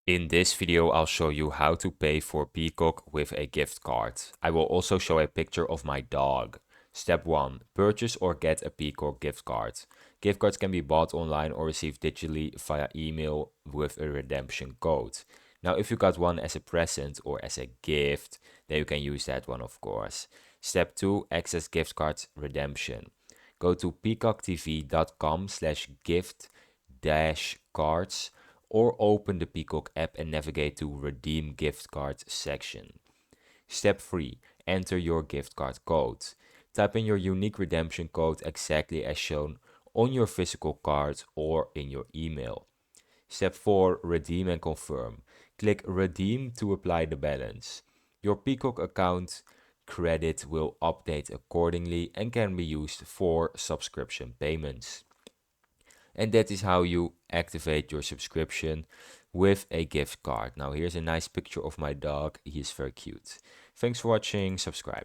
In this video, I'll show you how to pay for Peacock with a gift card. I will also show a picture of my dog. Step 1. Purchase or get a Peacock gift card. Gift cards can be bought online or received digitally via email with a redemption code. Now, if you got one as a present or as a gift, then you can use that one, of course. Step 2. Access gift card redemption. Go to peacocktv.com/gift-cards or open the Peacock app and navigate to Redeem Gift Card section. Step 3. Enter your gift card code. Type in your unique redemption code exactly as shown on your physical card or in your email. Step 4. Redeem and confirm. Click Redeem to apply the balance. Your Peacock account credit will update accordingly and can be used for subscription payments. And that is how you activate your subscription with a gift card. Now here's a nice picture of my dog. He is very cute. Thanks for watching. Subscribe.